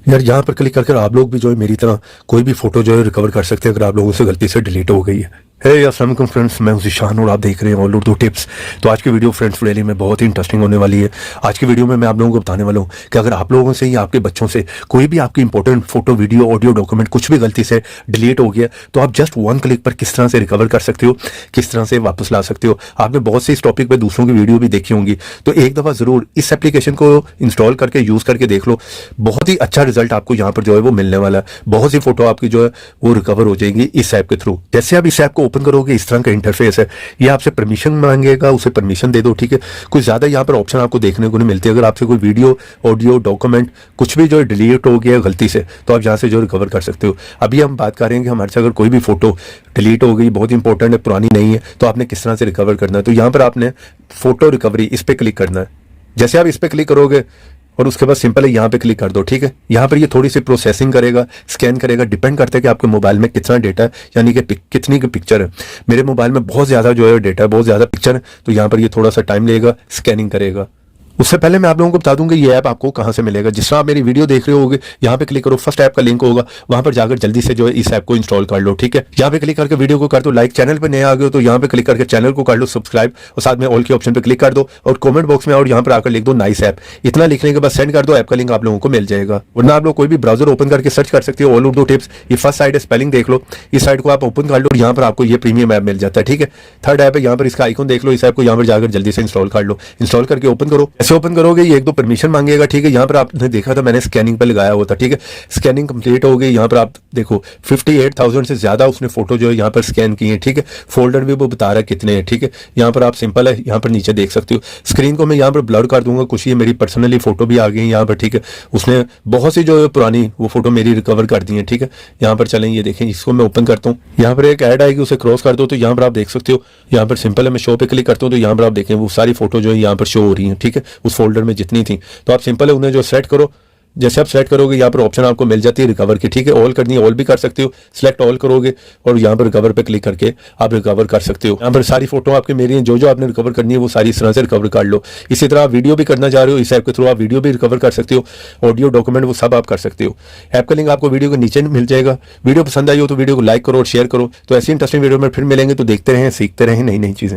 यार यहाँ पर क्लिक करके आप लोग भी जो है मेरी तरह कोई भी फोटो जो है रिकवर कर सकते हैं अगर आप लोगों से गलती से डिलीट हो गई है। अस्सलाम वालेकुम फ्रेंड्स, मैं हूं ज़ीशान और आप देख रहे हैं ऑल उर्दू टिप्स। तो आज की वीडियो फ्रेंड्स डेली में बहुत ही इंटरेस्टिंग होने वाली है। आज की वीडियो में मैं आप लोगों को बताने वाला हूं कि अगर आप लोगों से या आपके बच्चों से कोई भी आपकी important photo, video, audio, document कुछ भी गलती से डिलीट हो गया तो आप जस्ट वन क्लिक पर किस तरह से रिकवर कर सकते हो, किस तरह से वापस ला सकते हो। आपने बहुत से इस टॉपिक पर दूसरों की वीडियो भी देखी होंगी, तो एक दफ़ा ज़रूर इस एप्लीकेशन को इंस्टॉल करके यूज़ करके देख लो। बहुत ही अच्छा रिजल्ट आपको यहाँ पर जो है वो मिलने वाला है। बहुत सी फोटो आपकी जो है वो रिकवर हो जाएगी इस ऐप के थ्रू। जैसे आप इस ऐप को ओपन करोगे, इस तरह का इंटरफेस है। ये आपसे परमिशन मांगेगा, उसे परमिशन दे दो, ठीक है। कुछ ज़्यादा यहाँ पर ऑप्शन आपको देखने को नहीं मिलती। अगर आपसे कोई वीडियो, ऑडियो, डॉक्यूमेंट कुछ भी जो है डिलीट हो गया गलती से, तो आप यहाँ से जो रिकवर कर सकते हो। अभी हम बात करेंगे कि हमारे से अगर कोई भी फोटो डिलीट हो गई, बहुत इंपॉर्टेंट है, पुरानी नहीं है, तो आपने किस तरह से रिकवर करना है। तो यहाँ पर आपने फोटो रिकवरी इस पर क्लिक करना है। जैसे आप इस पर क्लिक करोगे और उसके बाद सिंपल है यहाँ पे क्लिक कर दो, ठीक है। यहाँ पर ये थोड़ी सी प्रोसेसिंग करेगा, स्कैन करेगा, डिपेंड करता है कि आपके मोबाइल में कितना डेटा है, यानी कि कितनी की पिक्चर है। मेरे मोबाइल में बहुत ज़्यादा जो है डेटा है, बहुत ज़्यादा पिक्चर है, तो यहाँ पर ये थोड़ा सा टाइम लेगा, स्कैनिंग करेगा। उससे पहले मैं आप लोगों को बता दूंगा ये ऐप आपको कहाँ से मिलेगा। जिस तरह आप मेरी वीडियो देख रहे होगे, यहाँ पे क्लिक करो, फर्स्ट ऐप का लिंक होगा, वहां पर जाकर जल्दी से जो है इस ऐप को इंस्टॉल कर लो, ठीक है। यहाँ पे क्लिक करके वीडियो को कर दो लाइक। चैनल पे नए आ गए हो तो यहाँ पे क्लिक करके चैनल को कर लो सब्सक्राइब और साथ में ऑल के ऑप्शन पे क्लिक कर दो और कमेंट बॉक्स में और यहाँ पर आकर लिख दो नाइस ऐप। इतना लिखने के बाद सेंड कर दो, ऐप का लिंक आप लोगों को मिल जाएगा। वरना आप लोग कोई भी ब्राउजर ओपन करके सर्च कर सकते हो ऑल उर्दू टिप्स। ये फर्स्ट साइड है, स्पेलिंग देख लो, इस साइड को आप ओपन कर लो, यहाँ पर आपको ये प्रीमियम ऐप मिल जाता है, ठीक है। थर्ड ऐप है, यहाँ पर इसका आइकन देख लो, इस ऐप को यहाँ पर जाकर जल्दी से इंस्टॉल कर लो। इंस्टॉल करके ओपन करो। ऐसे ओपन करोगे ये तो परमिशन मांगेगा, ठीक है। यहाँ पर आपने देखा था मैंने स्कैनिंग पे लगाया हुआ था, ठीक है। स्कैनिंग कंप्लीट हो गई। यहाँ पर आप देखो 58,000 से ज्यादा उसने फोटो जो है यहाँ पर स्कैन की है, ठीक है। फोल्डर भी वो बता रहा है कितने हैं, ठीक है। यहाँ पर आप सिंपल है, यहाँ पर नीचे देख सकते हो। स्क्रीन को मैं यहाँ पर ब्लर कर दूंगा, कुछ ये मेरी पर्सनली फोटो भी आ गई है यहाँ पर, ठीक है। उसने बहुत सी जो है पुरानी वो फोटो मेरी रिकवर कर दी है, ठीक है। यहाँ पर चलें, ये देखें, इसको मैं ओपन करता हूँ। यहाँ पर एक ऐड आएगी, उसे क्रॉस कर दो तो यहाँ पर आप देख सकते हो। यहाँ पर सिंपल है, मैं शो पे क्लिक करता हूँ तो यहाँ पर आप देखें वो सारी फोटो जो है यहाँ पर शो हो रही है, ठीक है। उस फोल्डर में जितनी थी, तो आप सिंपल है उन्हें जो सेट करो। जैसे आप सेलेक्ट करोगे यहाँ पर ऑप्शन आपको मिल जाती है रिकवर की, ठीक है। ऑल करनी है, ऑल भी कर सकते हो। सिलेक्ट ऑल करोगे और यहाँ पर रिकवर पे क्लिक करके आप रिकवर कर सकते हो। यहाँ पर सारी फोटो आपकी मेरी हैं, जो जो आपने रिकवर करनी है वो सारी इस तरह से रिकवर कर लो। इसी तरह आप वीडियो भी करना चाह रहे हो, इस ऐप के थ्रू आप वीडियो भी रिकवर कर सकते हो, ऑडियो, डॉक्यूमेंट, वो सब आप कर सकते हो। ऐप का लिंक आपको वीडियो के नीचे मिल जाएगा। वीडियो पसंद आई हो तो वीडियो को लाइक करो और शेयर करो। तो ऐसी इंटरेस्टिंग वीडियो में फिर मिलेंगे, तो देखते रहें, सीखते रहें नई नई चीज़ें।